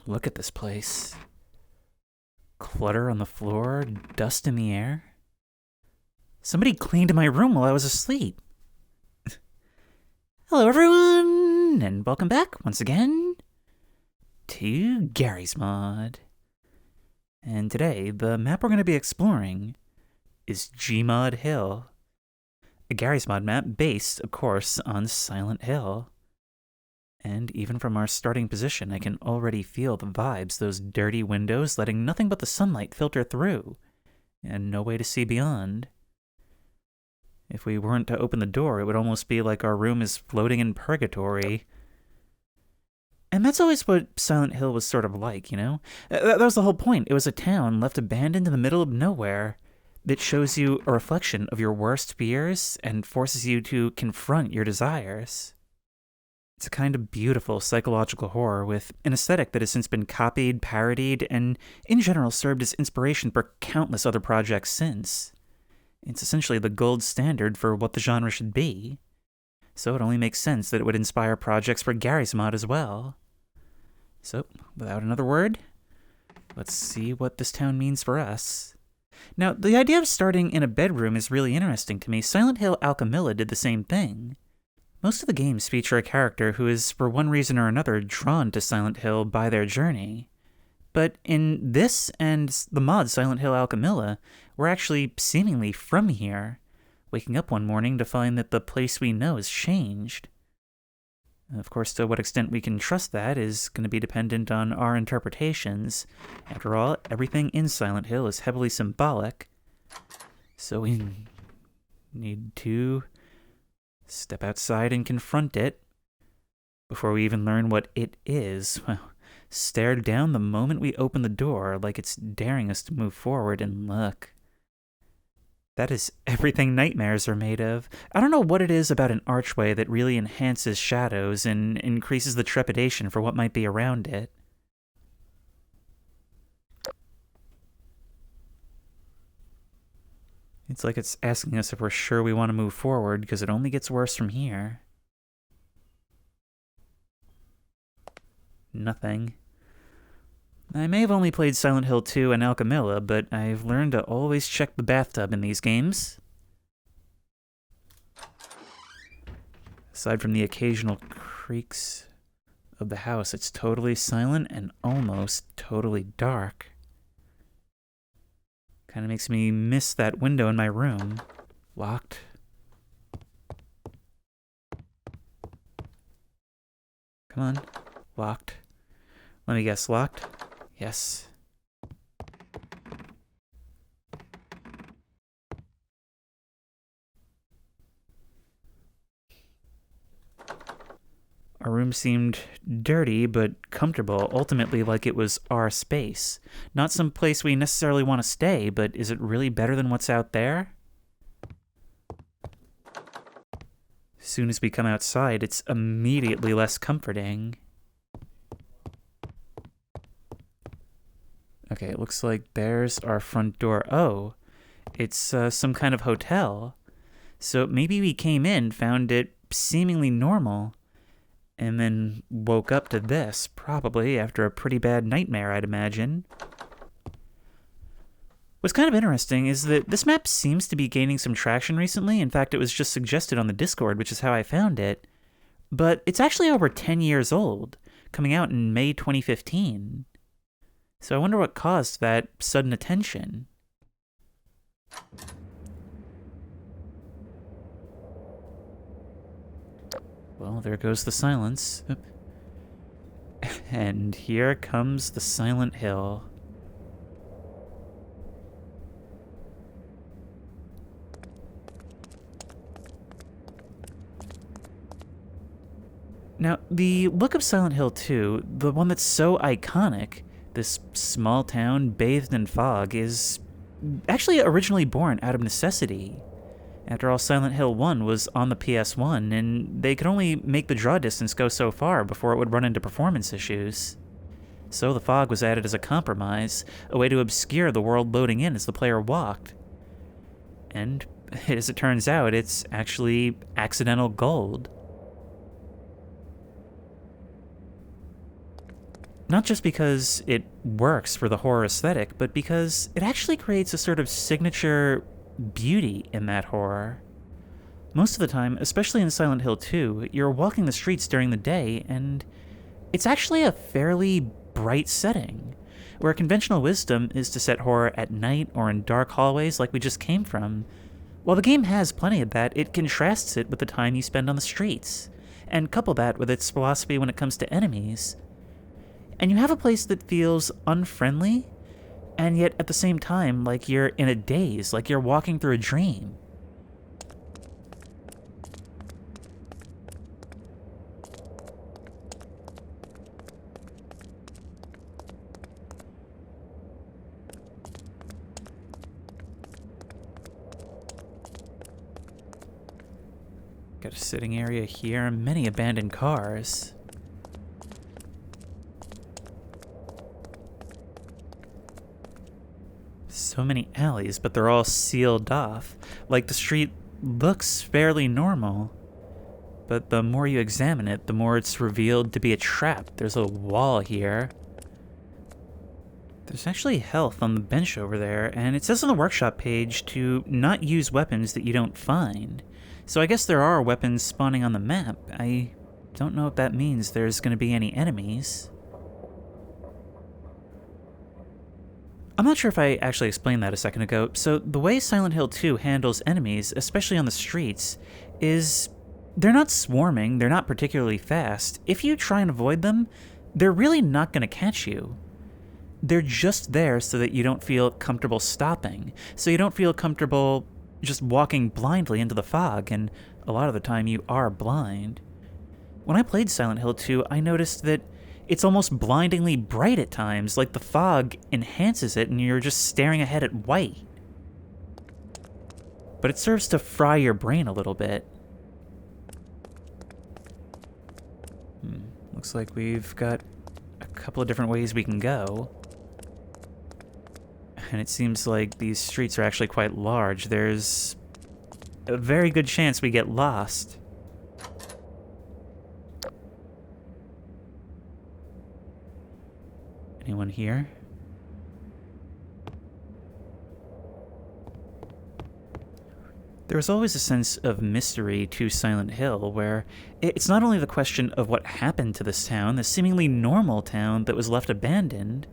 Look at this place. Clutter on the floor, dust in the air. Somebody cleaned my room while I was asleep. Hello, everyone, and welcome back once again to Gary's Mod. And today, the map we're going to be exploring is Gmod Hill, a Gary's Mod map based, of course, on Silent Hill. And even from our starting position, I can already feel the vibes, those dirty windows letting nothing but the sunlight filter through, and no way to see beyond. If we weren't to open the door, it would almost be like our room is floating in purgatory. And that's always what Silent Hill was sort of like, you know? That was the whole point. It was a town left abandoned in the middle of nowhere that shows you a reflection of your worst fears and forces you to confront your desires. It's a kind of beautiful psychological horror with an aesthetic that has since been copied, parodied, and in general served as inspiration for countless other projects since. It's essentially the gold standard for what the genre should be. So it only makes sense that it would inspire projects for Gary's Mod as well. So, without another word, let's see what this town means for us. Now, the idea of starting in a bedroom is really interesting to me. Silent Hill Alchemilla did the same thing. Most of the games feature a character who is, for one reason or another, drawn to Silent Hill by their journey. But in this and the mod Silent Hill Alchemilla, we're actually seemingly from here, waking up one morning to find that the place we know has changed. Of course, to what extent we can trust that is going to be dependent on our interpretations. After all, everything in Silent Hill is heavily symbolic, so we need to step outside and confront it before we even learn what it is. Well, stare down the moment we open the door like it's daring us to move forward, and look. That is everything nightmares are made of. I don't know what it is about an archway that really enhances shadows and increases the trepidation for what might be around it. It's like it's asking us if we're sure we want to move forward, because it only gets worse from here. Nothing. I may have only played Silent Hill 2 and Alchemilla, but I've learned to always check the bathtub in these games. Aside from the occasional creaks of the house, it's totally silent and almost totally dark. Kind of makes me miss that window in my room. Locked. Come on. Locked. Let me guess, locked? Yes. Our room seemed dirty but comfortable, ultimately like it was our space. Not some place we necessarily want to stay, but is it really better than what's out there? As soon as we come outside, it's immediately less comforting. Okay, it looks like there's our front door. Oh, it's some kind of hotel. So maybe we came in, found it seemingly normal, and then woke up to this, probably after a pretty bad nightmare, I'd imagine. What's kind of interesting is that this map seems to be gaining some traction recently. In fact, it was just suggested on the Discord, which is how I found it. But it's actually over 10 years old, coming out in May 2015. So I wonder what caused that sudden attention. Well, there goes the silence. And here comes the Silent Hill. Now, the look of Silent Hill 2, the one that's so iconic, this small town bathed in fog, is actually originally born out of necessity. After all, Silent Hill 1 was on the PS1, and they could only make the draw distance go so far before it would run into performance issues. So the fog was added as a compromise, a way to obscure the world loading in as the player walked. And, as it turns out, it's actually accidental gold. Not just because it works for the horror aesthetic, but because it actually creates a sort of signature beauty in that horror. Most of the time, especially in Silent Hill 2, you're walking the streets during the day, and it's actually a fairly bright setting, where conventional wisdom is to set horror at night or in dark hallways like we just came from. While the game has plenty of that, it contrasts it with the time you spend on the streets, and couple that with its philosophy when it comes to enemies. And you have a place that feels unfriendly, and yet at the same time like you're in a daze, like you're walking through a dream. Got a sitting area here, many abandoned cars. So many alleys, but they're all sealed off. Like, the street looks fairly normal, but the more you examine it, the more it's revealed to be a trap. There's a wall here. There's actually health on the bench over there, and it says on the workshop page to not use weapons that you don't find. So I guess there are weapons spawning on the map. I don't know if that means there's going to be any enemies. I'm not sure if I actually explained that a second ago. So the way Silent Hill 2 handles enemies, especially on the streets, is they're not swarming, they're not particularly fast. If you try and avoid them, they're really not going to catch you. They're just there so that you don't feel comfortable stopping, so you don't feel comfortable just walking blindly into the fog, and a lot of the time you are blind. When I played Silent Hill 2, I noticed that it's almost blindingly bright at times, like the fog enhances it and you're just staring ahead at white. But it serves to fry your brain a little bit. Looks like we've got a couple of different ways we can go. And it seems like these streets are actually quite large. There's a very good chance we get lost. Anyone here? There was always a sense of mystery to Silent Hill, where it's not only the question of what happened to this town, this seemingly normal town that was left abandoned,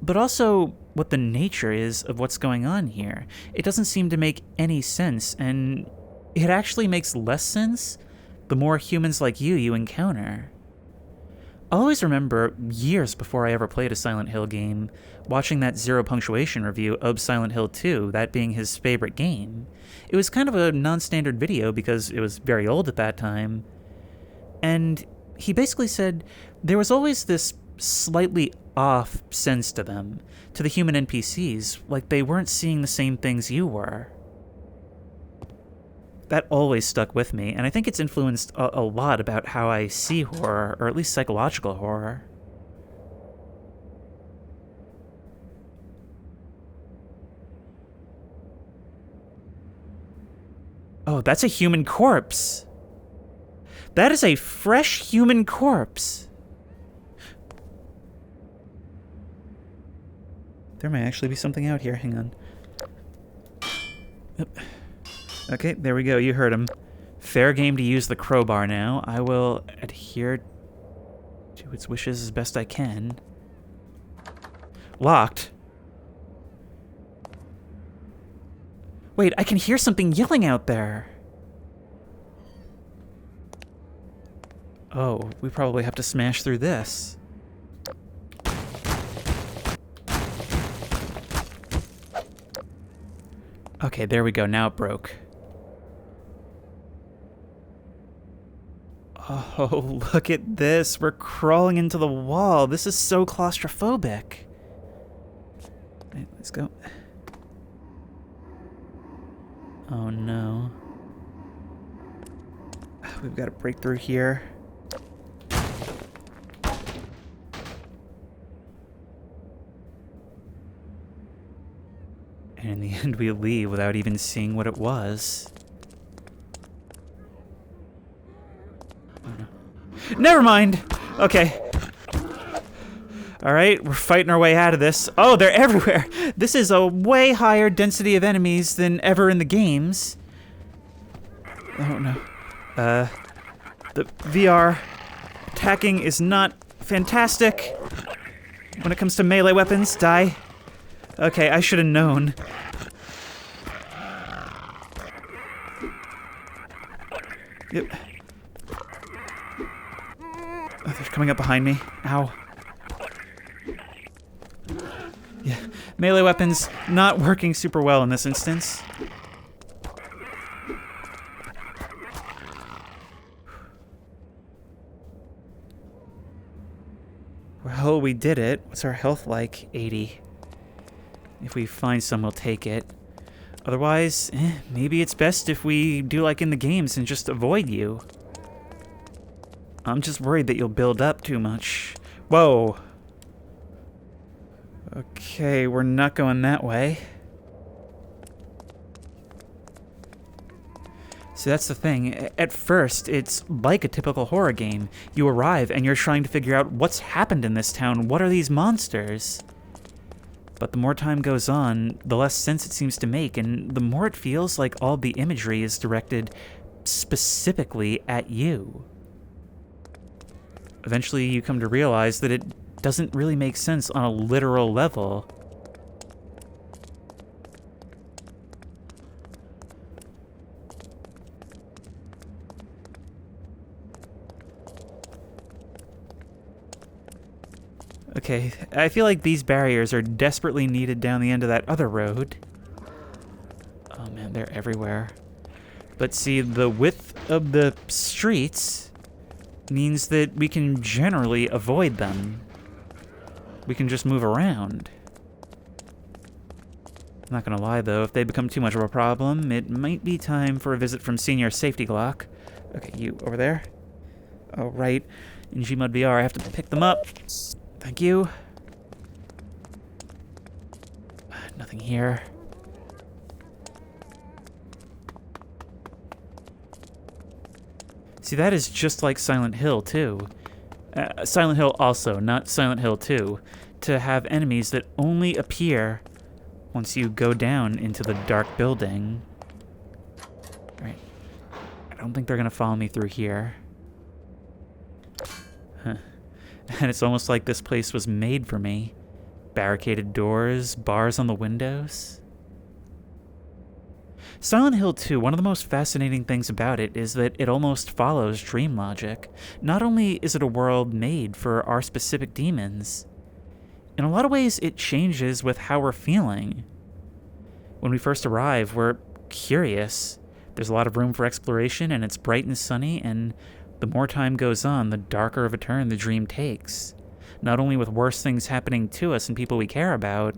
but also what the nature is of what's going on here. It doesn't seem to make any sense, and it actually makes less sense the more humans like you encounter. I'll always remember, years before I ever played a Silent Hill game, watching that Zero Punctuation review of Silent Hill 2, that being his favorite game. It was kind of a non-standard video because it was very old at that time, and he basically said there was always this slightly off sense to them, to the human NPCs, like they weren't seeing the same things you were. That always stuck with me, and I think it's influenced a lot about how I see horror, or at least psychological horror. Oh, that's a human corpse! That is a fresh human corpse! There may actually be something out here, hang on. Yep. Okay, there we go, you heard him. Fair game to use the crowbar now. I will adhere to its wishes as best I can. Locked. Wait, I can hear something yelling out there. Oh, we probably have to smash through this. Okay, there we go, now it broke. Oh, look at this. We're crawling into the wall. This is so claustrophobic. Right, let's go. Oh no. We've got to break through here. And in the end, we leave without even seeing what it was. Oh no. Never mind! Okay. Alright, we're fighting our way out of this. Oh, they're everywhere! This is a way higher density of enemies than ever in the games. Oh no. The VR attacking is not fantastic. When it comes to melee weapons, die. Okay, I should have known. Yep. Oh, they're coming up behind me. Ow. Yeah, melee weapons not working super well in this instance. Well, we did it. What's our health like? 80. If we find some, we'll take it. Otherwise, maybe it's best if we do like in the games and just avoid you. I'm just worried that you'll build up too much. Whoa. Okay, we're not going that way. So that's the thing. At first, it's like a typical horror game. You arrive and you're trying to figure out what's happened in this town. What are these monsters? But the more time goes on, the less sense it seems to make, and the more it feels like all the imagery is directed specifically at you. Eventually, you come to realize that it doesn't really make sense on a literal level. Okay, I feel like these barriers are desperately needed down the end of that other road. Oh man, they're everywhere. But see, the width of the streets means that we can generally avoid them. We can just move around. I'm not gonna lie though, if they become too much of a problem, it might be time for a visit from Senior Safety Glock. Okay, you over there? Oh, right. In Gmod VR, I have to pick them up. Thank you. Nothing here. See, that is just like Silent Hill 2. Silent Hill also, not Silent Hill 2. To have enemies that only appear once you go down into the dark building. Right. I don't think they're gonna follow me through here. Huh. And it's almost like this place was made for me. Barricaded doors, bars on the windows. Silent Hill 2, one of the most fascinating things about it is that it almost follows dream logic. Not only is it a world made for our specific demons, in a lot of ways it changes with how we're feeling. When we first arrive, we're curious. There's a lot of room for exploration, and it's bright and sunny, and the more time goes on, the darker of a turn the dream takes. Not only with worse things happening to us and people we care about,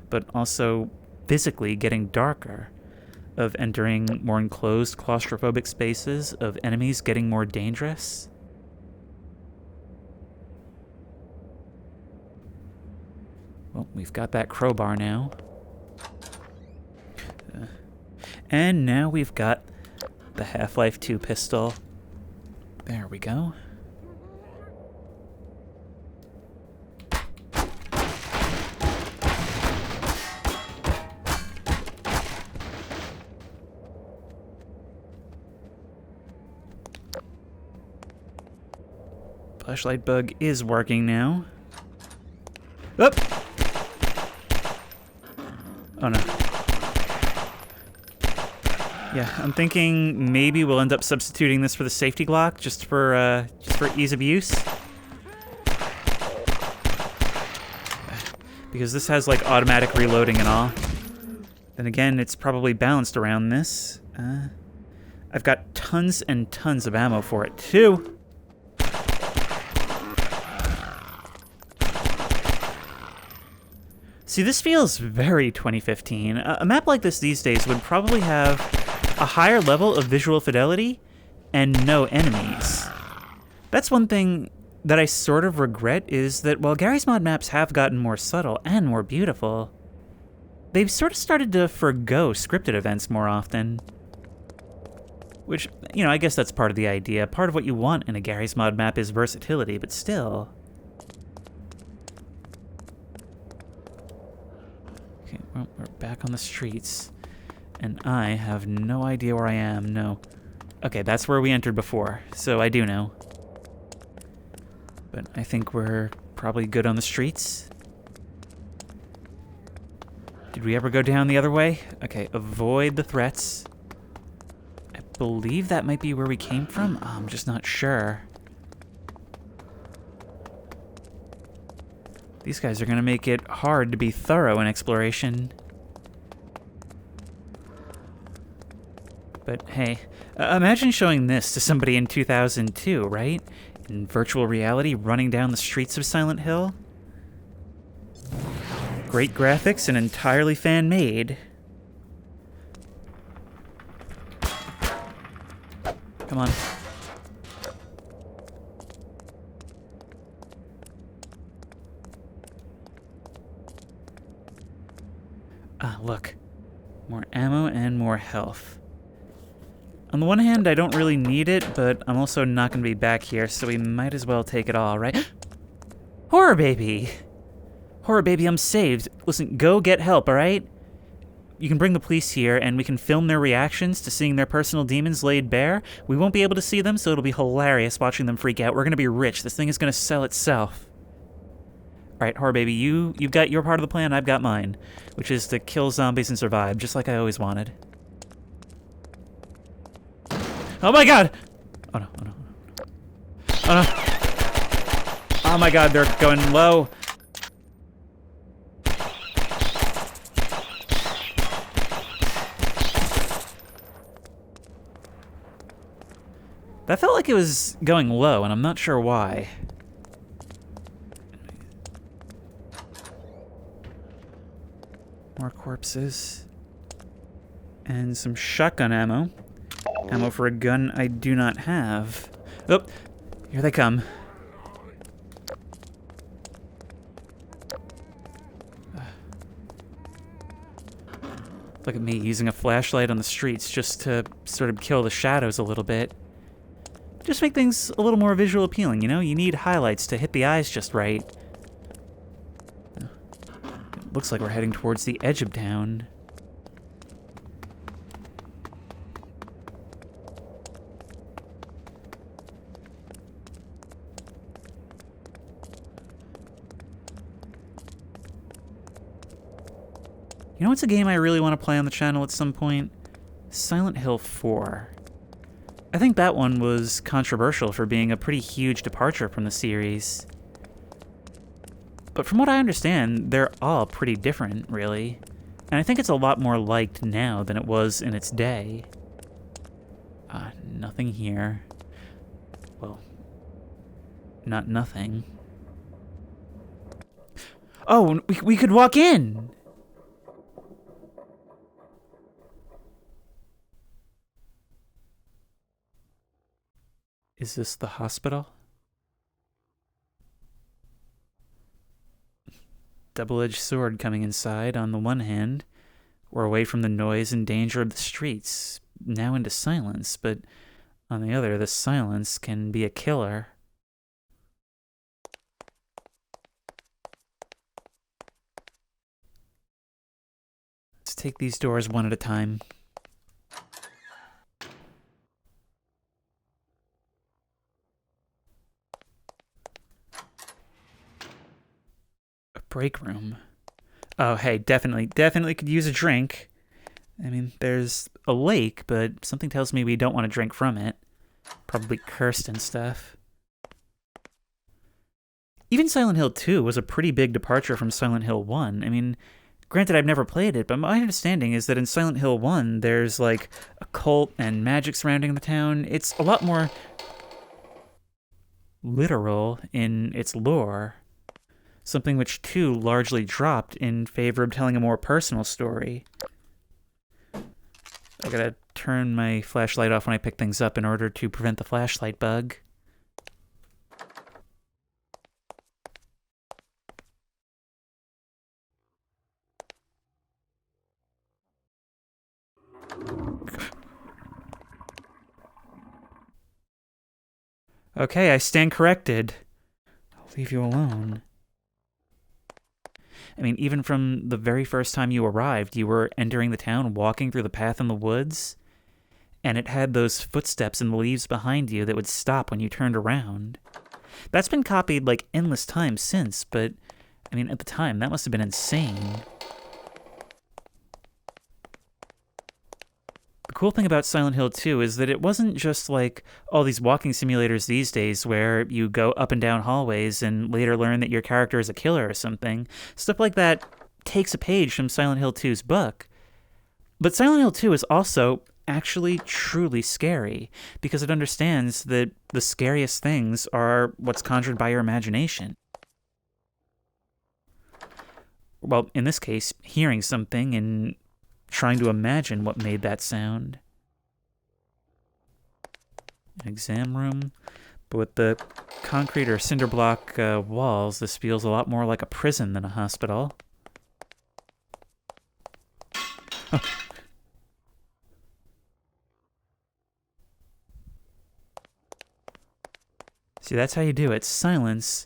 but also physically getting darker. Of entering more enclosed, claustrophobic spaces, of enemies getting more dangerous. Well, we've got that crowbar now. And now we've got the Half-Life 2 pistol. There we go. Flashlight bug is working now. Oop! Oh no. Yeah, I'm thinking maybe we'll end up substituting this for the safety Glock just for ease of use. Because this has like automatic reloading and all. Then again, it's probably balanced around this. I've got tons and tons of ammo for it too. See, this feels very 2015. A map like this these days would probably have a higher level of visual fidelity and no enemies. That's one thing that I sort of regret, is that while Garry's Mod maps have gotten more subtle and more beautiful, they've sort of started to forgo scripted events more often. Which, you know, I guess that's part of the idea. Part of what you want in a Garry's Mod map is versatility, but still. Well, we're back on the streets. And I have no idea where I am, no. Okay, that's where we entered before, so I do know. But I think we're probably good on the streets. Did we ever go down the other way? Okay, avoid the threats. I believe that might be where we came from. Oh, I'm just not sure. These guys are gonna make it hard to be thorough in exploration. But hey, imagine showing this to somebody in 2002, right? In virtual reality, running down the streets of Silent Hill. Great graphics and entirely fan-made. Come on. Ah, look. More ammo and more health. On the one hand, I don't really need it, but I'm also not going to be back here, so we might as well take it all, right? Horror baby! Horror baby, I'm saved. Listen, go get help, alright? You can bring the police here, and we can film their reactions to seeing their personal demons laid bare. We won't be able to see them, so it'll be hilarious watching them freak out. We're going to be rich. This thing is going to sell itself. Alright, horror baby, you've got your part of the plan, I've got mine, which is to kill zombies and survive, just like I always wanted. Oh my god! Oh no, oh no, oh no. Oh no. Oh my god, they're going low. That felt like it was going low, and I'm not sure why. More corpses. And some shotgun ammo. Ammo for a gun I do not have. Oh, here they come. Look at me using a flashlight on the streets just to sort of kill the shadows a little bit. Just make things a little more visual appealing, you know? You need highlights to hit the eyes just right. It looks like we're heading towards the edge of town. You know what's a game I really want to play on the channel at some point? Silent Hill 4. I think that one was controversial for being a pretty huge departure from the series. But from what I understand, they're all pretty different, really. And I think it's a lot more liked now than it was in its day. Nothing here. Well, not nothing. Oh, we could walk in! Is this the hospital? Double-edged sword coming inside. On the one hand, we're away from the noise and danger of the streets, now into silence, but on the other, the silence can be a killer. Let's take these doors one at a time. Break room. Oh, hey, definitely could use a drink. I mean, there's a lake, but something tells me we don't want to drink from it. Probably cursed and stuff. Even Silent Hill 2 was a pretty big departure from Silent Hill 1. I mean, granted, I've never played it, but my understanding is that in Silent Hill 1, there's like a cult and magic surrounding the town. It's a lot more literal in its lore. Something which 2 largely dropped in favor of telling a more personal story. I gotta turn my flashlight off when I pick things up in order to prevent the flashlight bug. Okay, I stand corrected. I'll leave you alone. I mean, even from the very first time you arrived, you were entering the town, walking through the path in the woods, and it had those footsteps in the leaves behind you that would stop when you turned around. That's been copied like endless times since, but I mean, at the time, that must have been insane. The cool thing about Silent Hill 2 is that it wasn't just like all these walking simulators these days where you go up and down hallways and later learn that your character is a killer or something. Stuff like that takes a page from Silent Hill 2's book. But Silent Hill 2 is also actually truly scary because it understands that the scariest things are what's conjured by your imagination. Well, in this case, hearing something and trying to imagine what made that sound. An exam room, but with the concrete or cinder block walls, this feels a lot more like a prison than a hospital. Oh. See, that's how you do it. Silence,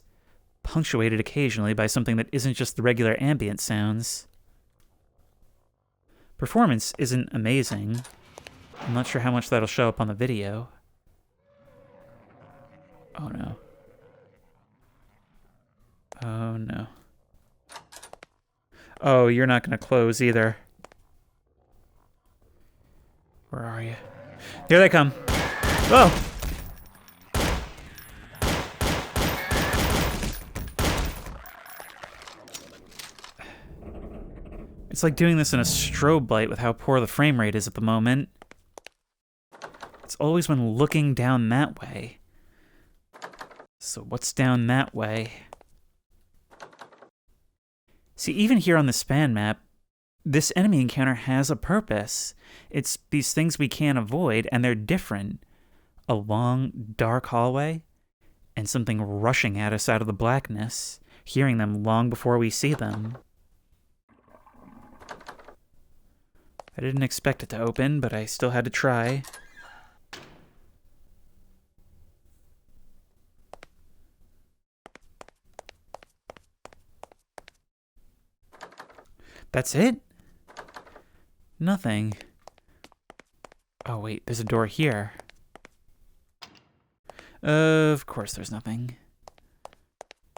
punctuated occasionally by something that isn't just the regular ambient sounds. Performance isn't amazing. I'm not sure how much that'll show up on the video. Oh no. Oh no. Oh, you're not gonna close either. Where are you? Here they come. Oh! It's like doing this in a strobe light with how poor the frame rate is at the moment. It's always when looking down that way. So what's down that way? See, even here on the span map, this enemy encounter has a purpose. It's these things we can't avoid, and they're different. A long, dark hallway, and something rushing at us out of the blackness, hearing them long before we see them. I didn't expect it to open, but I still had to try. That's it? Nothing. Oh wait, there's a door here. Of course there's nothing.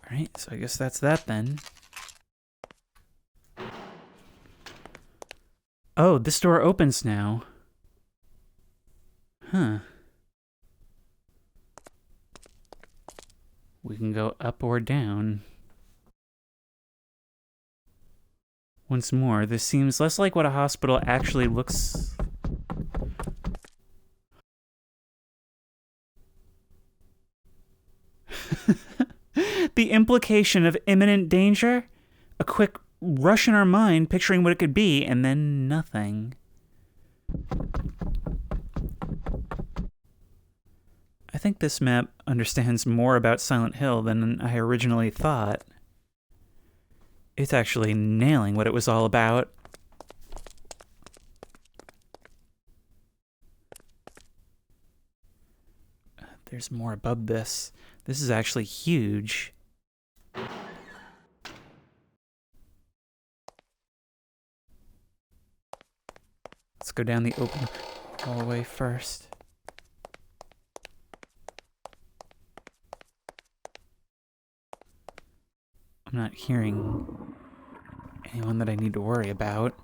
Alright, so I guess that's that then. Oh, this door opens now. Huh. We can go up or down. Once more, this seems less like what a hospital actually looks. The implication of imminent danger? A quick rush in our mind, picturing what it could be, and then nothing. I think this map understands more about Silent Hill than I originally thought. It's actually nailing what it was all about. There's more above this. This is actually huge. Let's go down the open hallway first. I'm not hearing anyone that I need to worry about.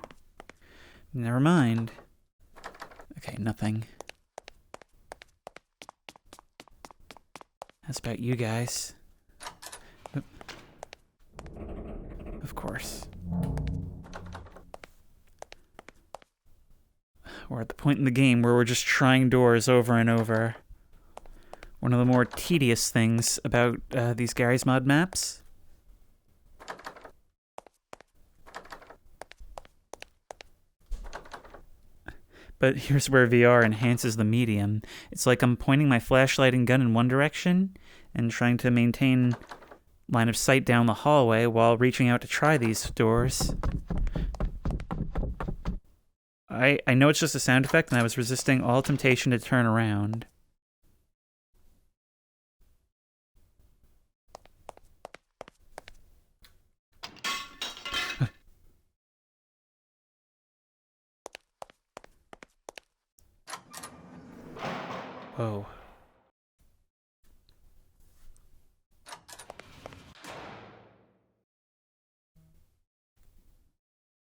Never mind. Okay, nothing. That's about you guys. Of course. We're at the point in the game where we're just trying doors over and over. One of the more tedious things about these Garry's Mod maps. But here's where VR enhances the medium. It's like I'm pointing my flashlight and gun in one direction and trying to maintain line of sight down the hallway while reaching out to try these doors. I know it's just a sound effect, and I was resisting all temptation to turn around. Whoa.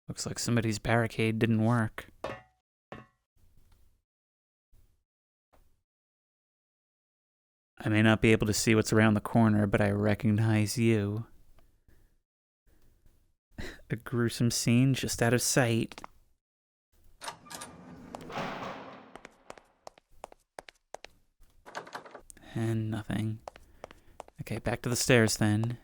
Looks like somebody's barricade didn't work. I may not be able to see what's around the corner, but I recognize you. A gruesome scene just out of sight. And nothing. Okay, back to the stairs then.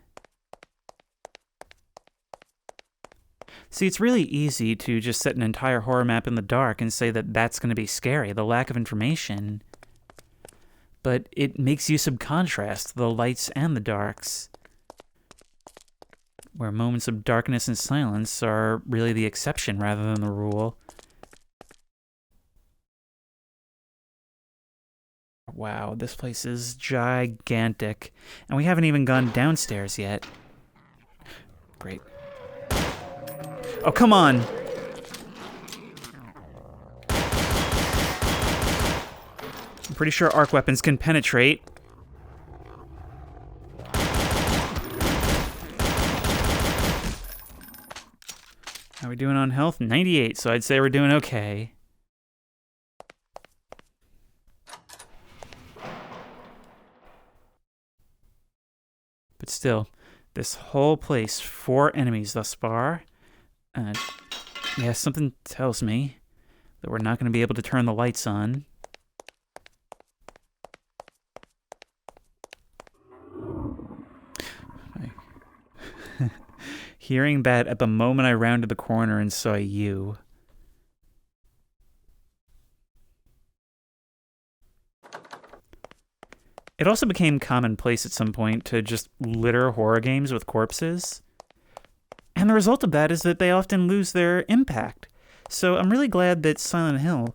See, it's really easy to just set an entire horror map in the dark and say that that's going to be scary, the lack of information. But it makes use of contrast, the lights and the darks, where moments of darkness and silence are really the exception rather than the rule. Wow, this place is gigantic, and we haven't even gone downstairs yet. Great. Oh, come on! I'm pretty sure arc weapons can penetrate. How are we doing on health? 98, so I'd say we're doing okay. But still, this whole place, 4 enemies thus far. Yeah, something tells me that we're not going to be able to turn the lights on. Hearing that at the moment I rounded the corner and saw you. It also became commonplace at some point to just litter horror games with corpses. And the result of that is that they often lose their impact. So I'm really glad that Silent Hill,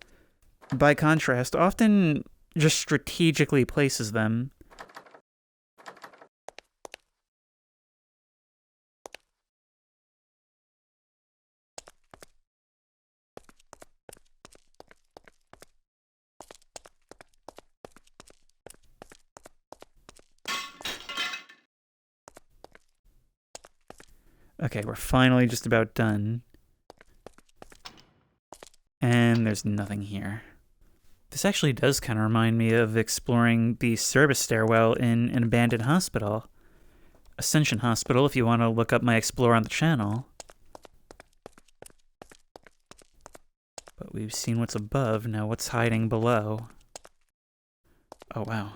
by contrast, often just strategically places them. Okay, we're finally just about done. And there's nothing here. This actually does kind of remind me of exploring the service stairwell in an abandoned hospital. Ascension Hospital, if you want to look up my explore on the channel. But we've seen what's above, now what's hiding below. Oh, wow.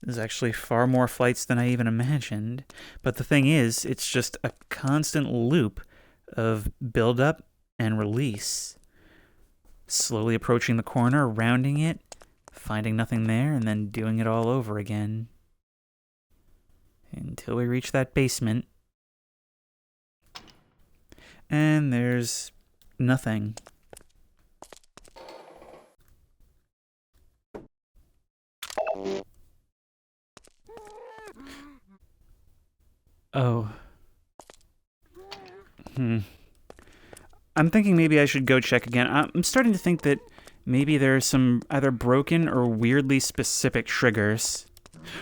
There's actually far more flights than I even imagined. But the thing is, it's just a constant loop of build-up and release. Slowly approaching the corner, rounding it, finding nothing there, and then doing it all over again. Until we reach that basement. And there's nothing. Oh. I'm thinking maybe I should go check again. I'm starting to think that maybe there are some either broken or weirdly specific triggers.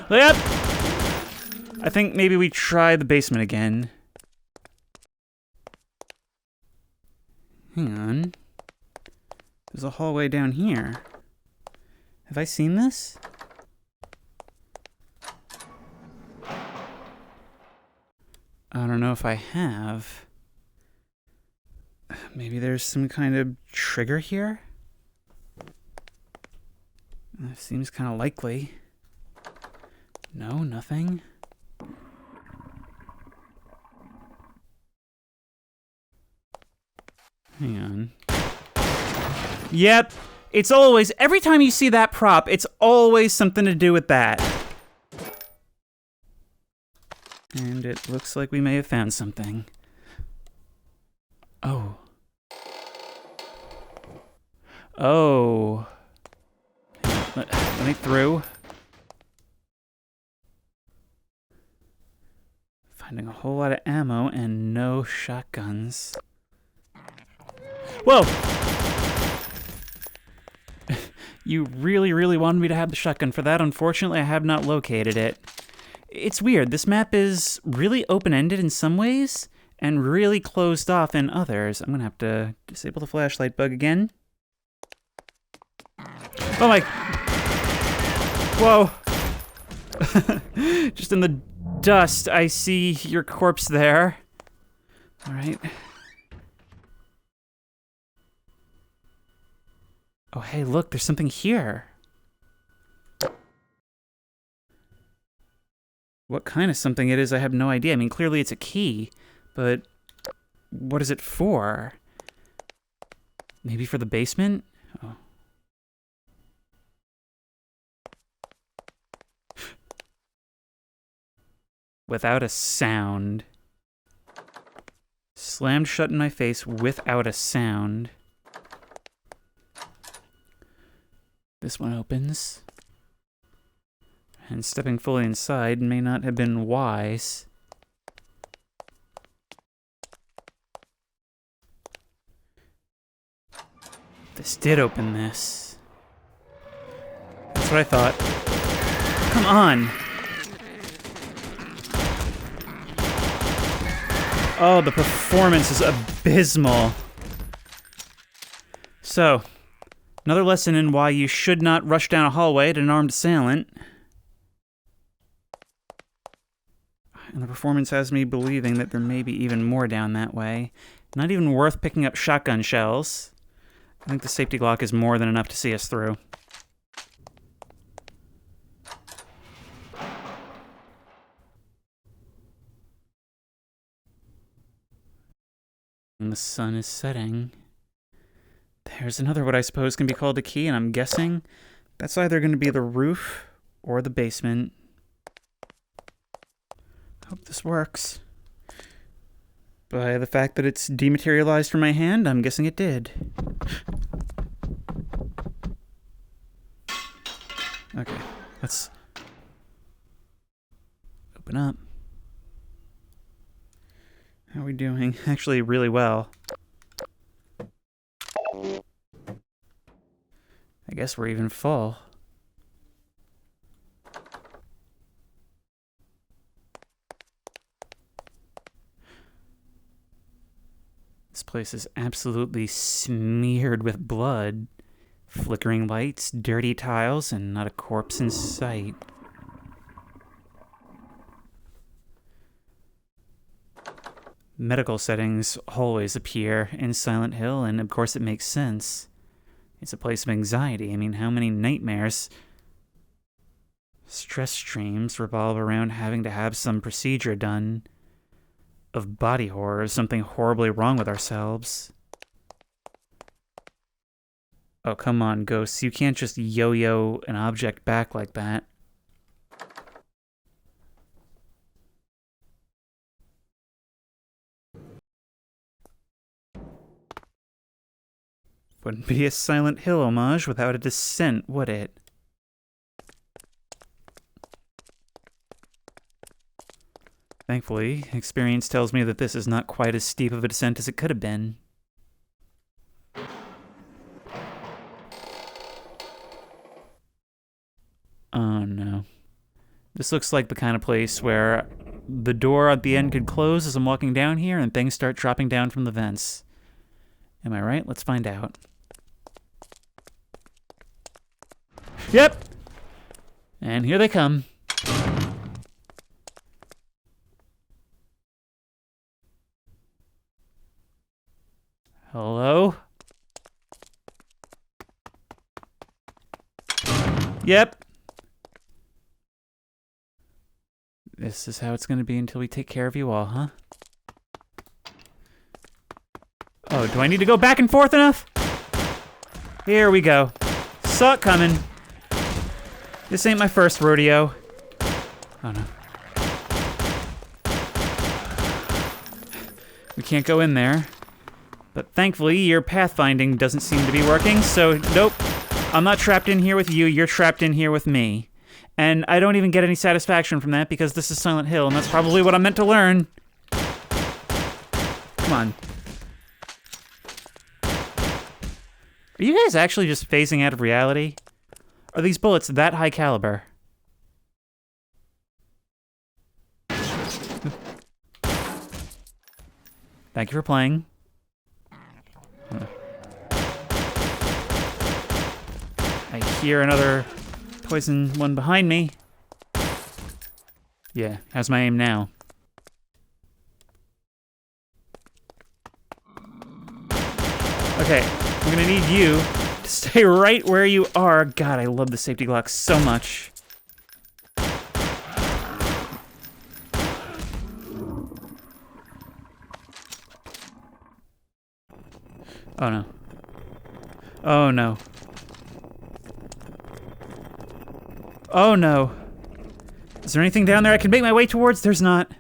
Yep! I think maybe we try the basement again. Hang on. There's a hallway down here. Have I seen this? I don't know if I have. Maybe there's some kind of trigger here? That seems kind of likely. No, nothing. Hang on. Yep, it's always, every time you see that prop, it's always something to do with that. And it looks like we may have found something. Oh. Oh. Let me through. Finding a whole lot of ammo and no shotguns. Whoa! You really, really wanted me to have the shotgun for that. Unfortunately, I have not located it. It's weird. This map is really open-ended in some ways and really closed off in others. I'm gonna have to disable the flashlight bug again. Oh my... Whoa. Just in the dust, I see your corpse there. All right. Oh, hey, look, there's something here. What kind of something it is, I have no idea. I mean, clearly it's a key, but what is it for? Maybe for the basement? Oh. Without a sound. Slammed shut in my face without a sound. This one opens. And stepping fully inside may not have been wise. This did open this. That's what I thought. Come on! Oh, the performance is abysmal. So, another lesson in why you should not rush down a hallway at an armed assailant. And the performance has me believing that there may be even more down that way. Not even worth picking up shotgun shells. I think the safety lock is more than enough to see us through. And the sun is setting. There's another what I suppose can be called a key, and I'm guessing that's either going to be the roof or the basement. Hope this works. By the fact that it's dematerialized from my hand, I'm guessing it did. Okay, let's open up. How are we doing? Actually, really well. I guess we're even full. This place is absolutely smeared with blood. Flickering lights, dirty tiles, and not a corpse in sight. Medical settings always appear in Silent Hill, and of course it makes sense. It's a place of anxiety. I mean, how many nightmares, stress streams revolve around having to have some procedure done, of body horror, something horribly wrong with ourselves. Oh, come on, ghosts. You can't just yo-yo an object back like that. Wouldn't be a Silent Hill homage without a descent, would it? Thankfully, experience tells me that this is not quite as steep of a descent as it could have been. Oh no. This looks like the kind of place where the door at the end could close as I'm walking down here and things start dropping down from the vents. Am I right? Let's find out. Yep! And here they come. Hello? Yep. This is how it's going to be until we take care of you all, huh? Oh, do I need to go back and forth enough? Here we go. Saw it coming. This ain't my first rodeo. Oh no. We can't go in there. But thankfully, your pathfinding doesn't seem to be working, so nope. I'm not trapped in here with you, you're trapped in here with me. And I don't even get any satisfaction from that because this is Silent Hill, and that's probably what I'm meant to learn. Come on. Are you guys actually just phasing out of reality? Are these bullets that high caliber? Thank you for playing. I hear another poison one behind me. Yeah, how's my aim now? Okay, I'm gonna need you to stay right where you are. God, I love the safety Glock so much. Oh no. Oh no. Oh no. Is there anything down there I can make my way towards? There's not.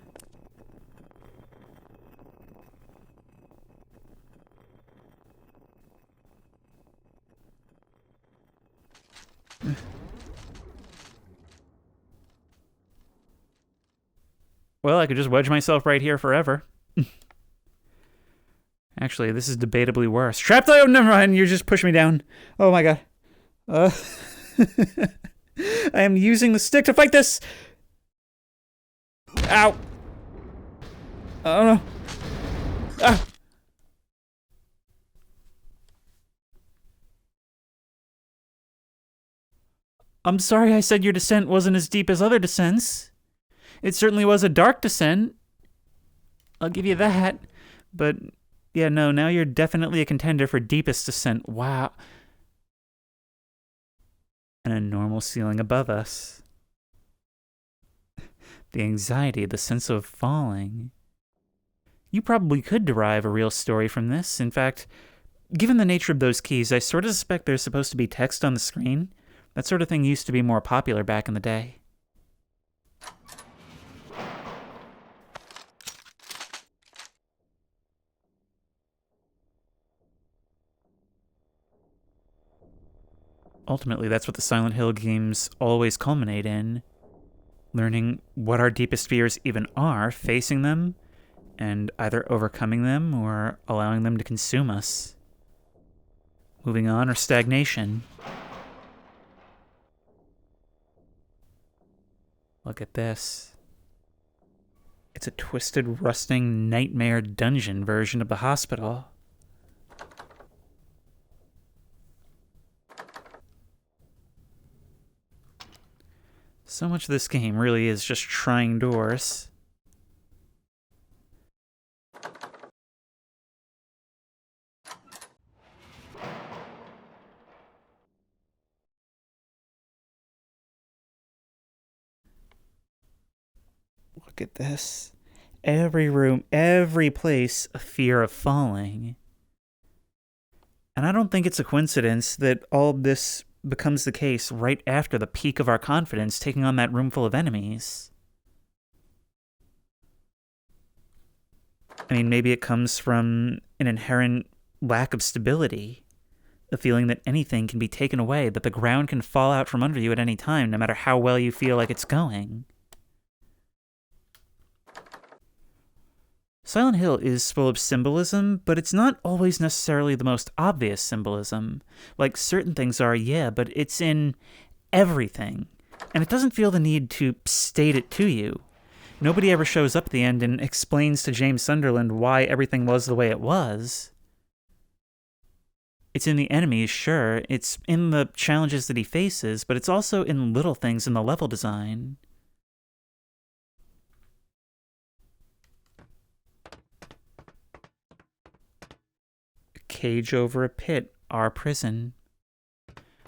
Well, I could just wedge myself right here forever. Actually, this is debatably worse. Trapped! Oh, never mind. You just pushed me down. Oh my god. I am using the stick to fight this. Ow. Oh no. Ah. I'm sorry I said your descent wasn't as deep as other descents. It certainly was a dark descent. I'll give you that. But, yeah, no, now you're definitely a contender for deepest descent. Wow. And a normal ceiling above us. The anxiety, the sense of falling. You probably could derive a real story from this. In fact, given the nature of those keys, I sort of suspect there's supposed to be text on the screen. That sort of thing used to be more popular back in the day. Ultimately, that's what the Silent Hill games always culminate in. Learning what our deepest fears even are, facing them, and either overcoming them or allowing them to consume us. Moving on or stagnation. Look at this. It's a twisted, rusting, nightmare dungeon version of the hospital. So much of this game really is just trying doors. Look at this. Every room, every place, a fear of falling. And I don't think it's a coincidence that all this becomes the case right after the peak of our confidence taking on that room full of enemies. I mean, maybe it comes from an inherent lack of stability. A feeling that anything can be taken away, that the ground can fall out from under you at any time, no matter how well you feel like it's going. Silent Hill is full of symbolism, but it's not always necessarily the most obvious symbolism. Like, certain things are, yeah, but it's in everything. And it doesn't feel the need to state it to you. Nobody ever shows up at the end and explains to James Sunderland why everything was the way it was. It's in the enemies, sure. It's in the challenges that he faces, but it's also in little things in the level design. Cage over a pit, our prison.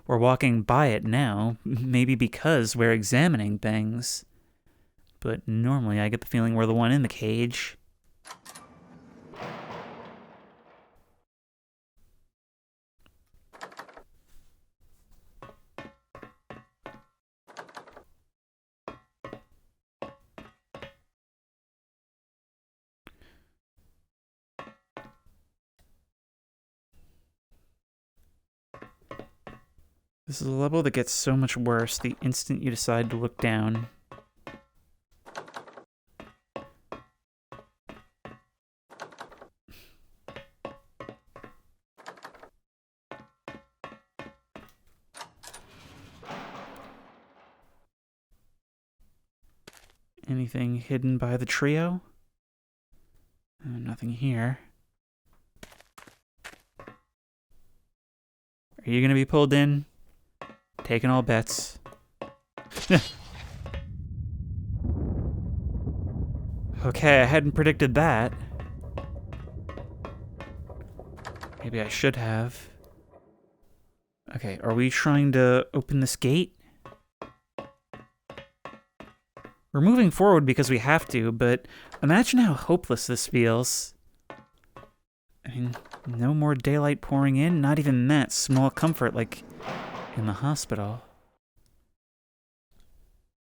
We're walking by it now, maybe because we're examining things. But normally I get the feeling we're the one in the cage. This is a level that gets so much worse the instant you decide to look down. Anything hidden by the trio? Nothing here. Are you gonna be pulled in? Taking all bets. Okay, I hadn't predicted that. Maybe I should have. Okay, are we trying to open this gate? We're moving forward because we have to, but imagine how hopeless this feels. I mean, no more daylight pouring in, not even that small comfort like in the hospital.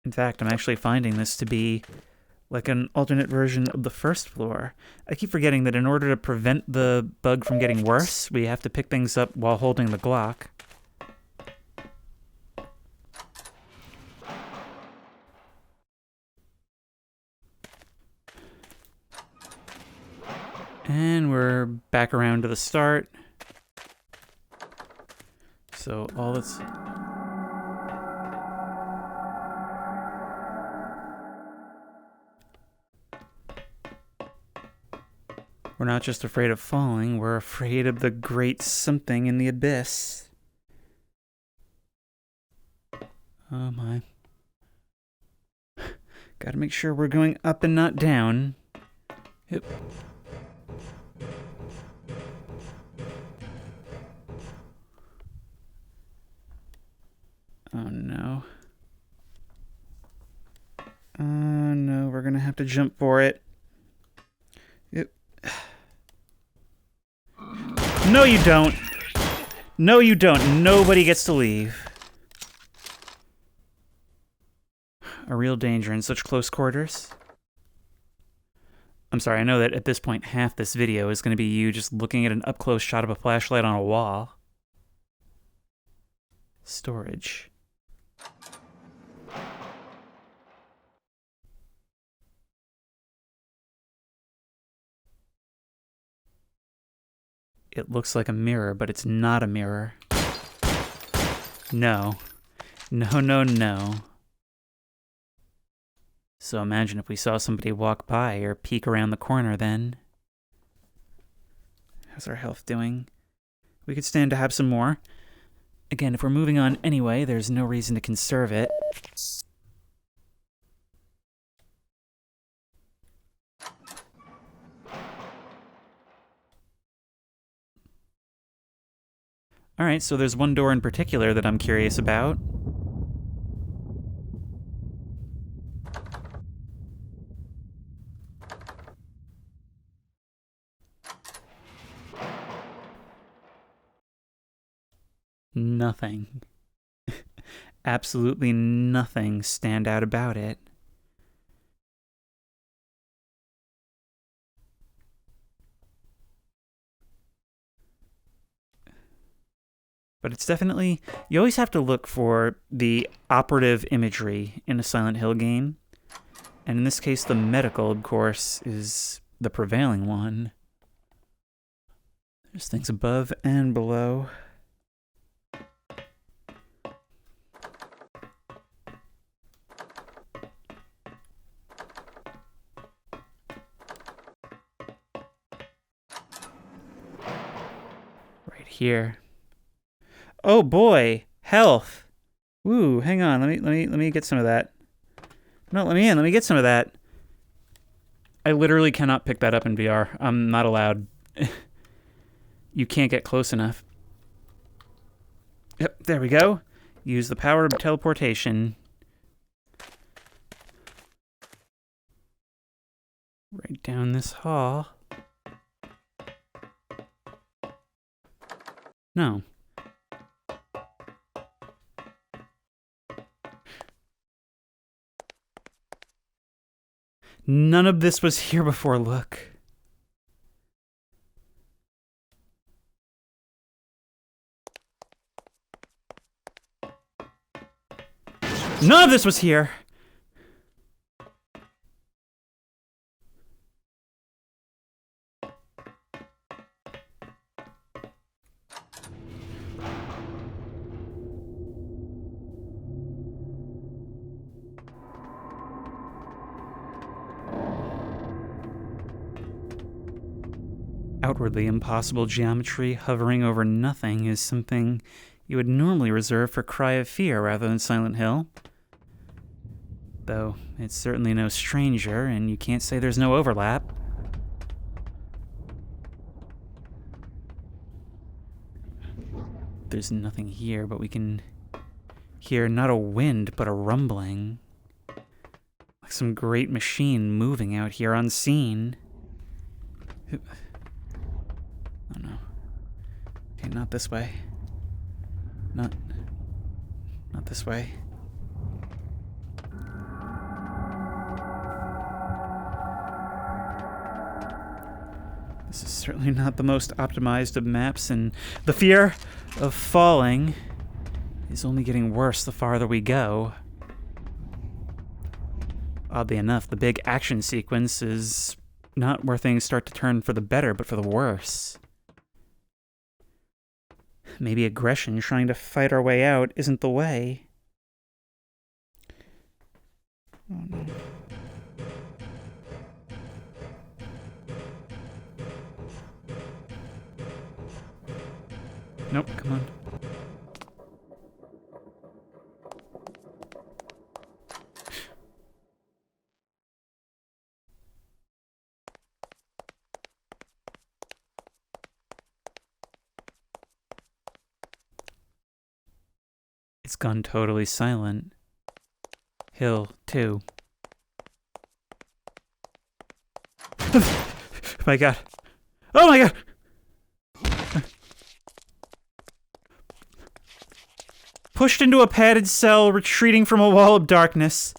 In fact, I'm actually finding this to be like an alternate version of the first floor. I keep forgetting that in order to prevent the bug from getting worse, we have to pick things up while holding the Glock. And we're back around to the start. So all that's... We're not just afraid of falling, we're afraid of the great something in the abyss. Oh my. Gotta make sure we're going up and not down. Yep. Oh no. Oh no, we're gonna have to jump for it. Yep. No, you don't. No, you don't. Nobody gets to leave. A real danger in such close quarters. I'm sorry, I know that at this point half this video is going to be you just looking at an up-close shot of a flashlight on a wall. Storage. It looks like a mirror, but it's not a mirror. No. No, no, no. So imagine if we saw somebody walk by or peek around the corner then. How's our health doing? We could stand to have some more. Again, if we're moving on anyway, there's no reason to conserve it. Alright, so there's one door in particular that I'm curious about. Nothing. Absolutely nothing stand out about it. But it's definitely... You always have to look for the operative imagery in a Silent Hill game. And in this case, the medical, of course, is the prevailing one. There's things above and below. Right here. Oh boy, health. Woo, hang on. Let me get some of that. No, let me in. Let me get some of that. I literally cannot pick that up in VR. I'm not allowed. You can't get close enough. Yep, there we go. Use the power of teleportation. Right down this hall. No. None of this was here before, look. None of this was here! outwardly impossible geometry hovering over nothing is something you would normally reserve for Cry of Fear rather than Silent Hill. Though it's certainly no stranger, and you can't say there's no overlap. There's nothing here, but we can hear not a wind, but a rumbling. Like some great machine moving out here unseen. Oh no. Okay, not this way. Not this way. This is certainly not the most optimized of maps, and the fear of falling is only getting worse the farther we go. Oddly enough, the big action sequence is not where things start to turn for the better, but for the worse. Maybe aggression trying to fight our way out isn't the way. Oh no. Nope, come on. It's gone totally silent. Hill, too. Oh my god. Oh my god! Pushed into a padded cell, retreating from a wall of darkness.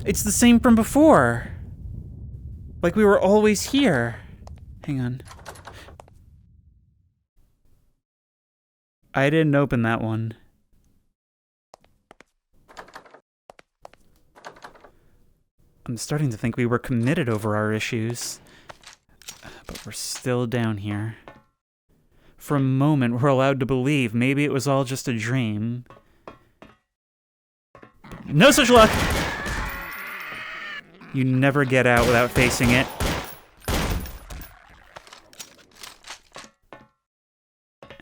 It's the same from before. Like we were always here. Hang on. I didn't open that one. I'm starting to think we were committed over our issues. But we're still down here. For a moment, we're allowed to believe maybe it was all just a dream. No such luck! You never get out without facing it.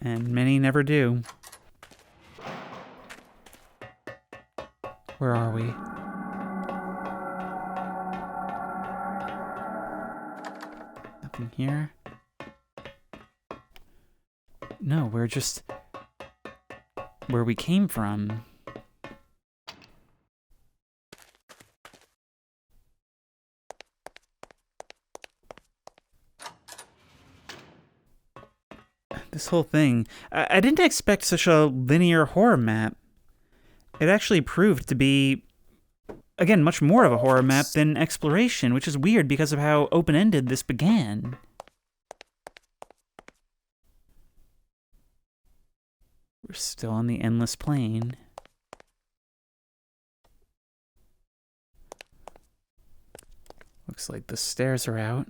And many never do. Where are we? Nothing here. No, we're just where we came from. This whole thing, I didn't expect such a linear horror map. It actually proved to be, again, much more of a horror map than exploration, which is weird because of how open-ended this began. We're still on the endless plain. Looks like the stairs are out.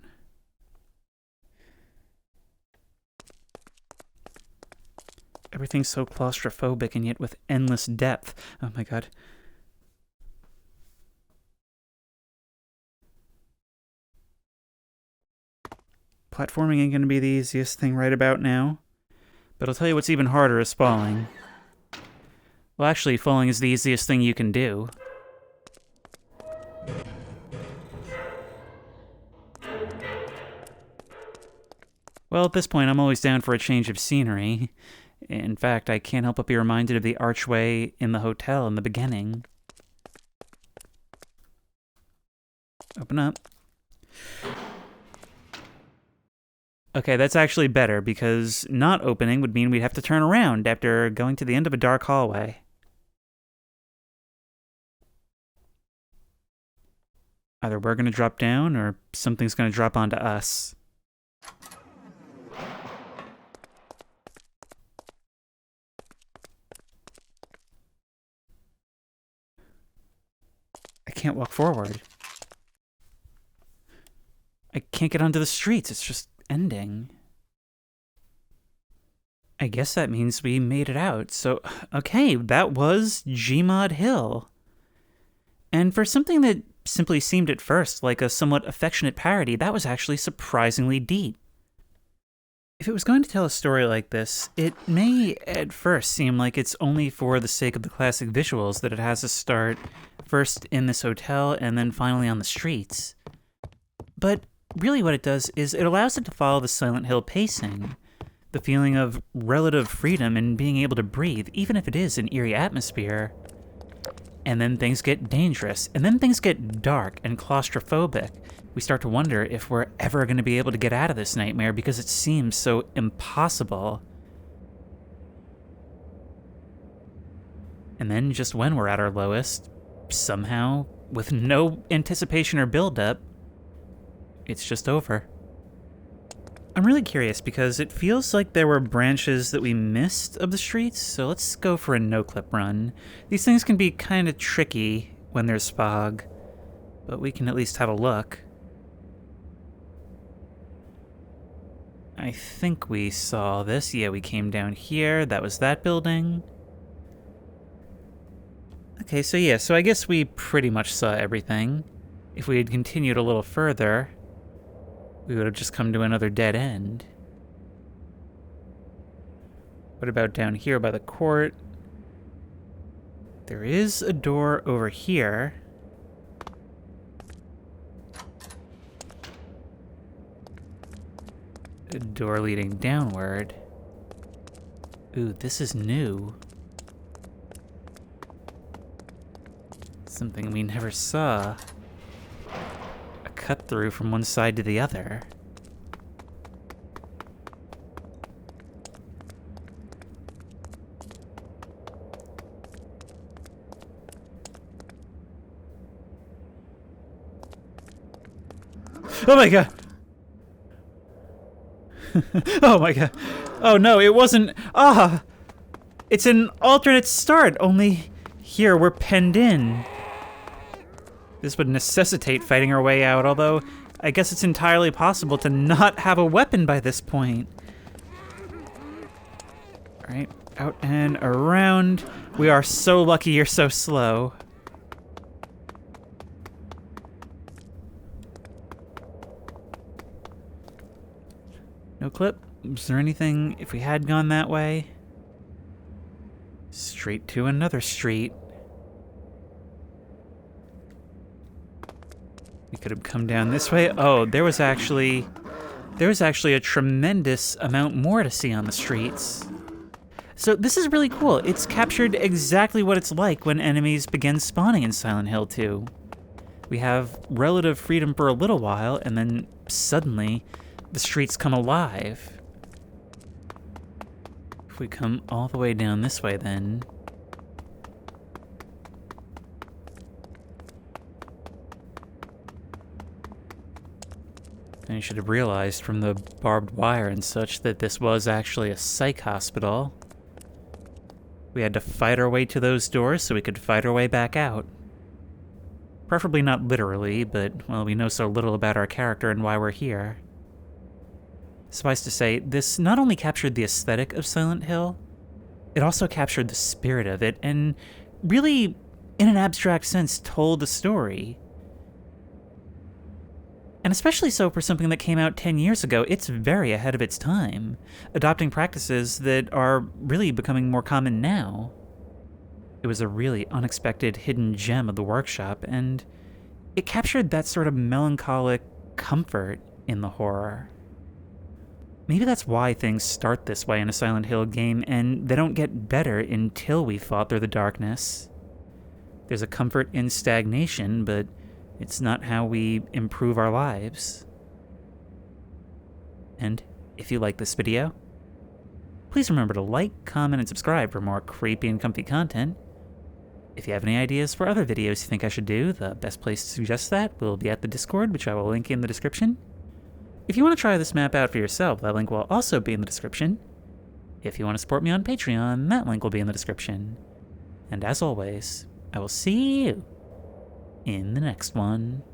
Everything's so claustrophobic and yet with endless depth. Oh my god. Platforming ain't gonna be the easiest thing right about now. But I'll tell you what's even harder is falling. Well, actually, falling is the easiest thing you can do. Well, at this point, I'm always down for a change of scenery. In fact, I can't help but be reminded of the archway in the hotel in the beginning. Open up. Okay, that's actually better, because not opening would mean we'd have to turn around after going to the end of a dark hallway. Either we're going to drop down, or something's going to drop onto us. I can't walk forward. I can't get onto the streets, it's just ending. I guess that means we made it out. So, okay, that was Gmod Hill. And for something that simply seemed at first like a somewhat affectionate parody, that was actually surprisingly deep. If it was going to tell a story like this, it may at first seem like it's only for the sake of the classic visuals that it has to start first in this hotel and then finally on the streets. But really what it does is it allows it to follow the Silent Hill pacing, the feeling of relative freedom and being able to breathe, even if it is an eerie atmosphere. And then things get dangerous, and then things get dark and claustrophobic. We start to wonder if we're ever going to be able to get out of this nightmare because it seems so impossible. And then just when we're at our lowest, somehow, with no anticipation or build-up, it's just over. I'm really curious because it feels like there were branches that we missed of the streets, so let's go for a no-clip run. These things can be kind of tricky when there's fog, but we can at least have a look. I think we saw this. Yeah, we came down here. That was that building. Okay, so yeah, so I guess we pretty much saw everything. If we had continued a little further, we would have just come to another dead end. What about down here by the court? There is a door over here. A door leading downward. Ooh, this is new. Something we never saw. A cut through from one side to the other. Oh my god! Oh my god. Oh no, it wasn't. It's an alternate start, only here we're penned in. This would necessitate fighting our way out, although I guess it's entirely possible to not have a weapon by this point. Alright, out and around. We are so lucky you're so slow. No clip? Was there anything, if we had gone that way? Straight to another street. We could have come down this way. Oh, there was actually a tremendous amount more to see on the streets. So this is really cool. It's captured exactly what it's like when enemies begin spawning in Silent Hill 2. We have relative freedom for a little while, and then suddenly the streets come alive. If we come all the way down this way then... And you should have realized from the barbed wire and such that this was actually a psych hospital. We had to fight our way to those doors so we could fight our way back out. Preferably not literally, but, well, we know so little about our character and why we're here. Suffice to say, this not only captured the aesthetic of Silent Hill, it also captured the spirit of it, and really, in an abstract sense, told the story. And especially so for something that came out 10 years ago, it's very ahead of its time, adopting practices that are really becoming more common now. It was a really unexpected hidden gem of the workshop, and it captured that sort of melancholic comfort in the horror. Maybe that's why things start this way in a Silent Hill game, and they don't get better until we fought through the darkness. There's a comfort in stagnation, but it's not how we improve our lives. And if you like this video, please remember to like, comment, and subscribe for more creepy and comfy content. If you have any ideas for other videos you think I should do, the best place to suggest that will be at the Discord, which I will link in the description. If you want to try this map out for yourself, that link will also be in the description. If you want to support me on Patreon, that link will be in the description. And as always, I will see you in the next one.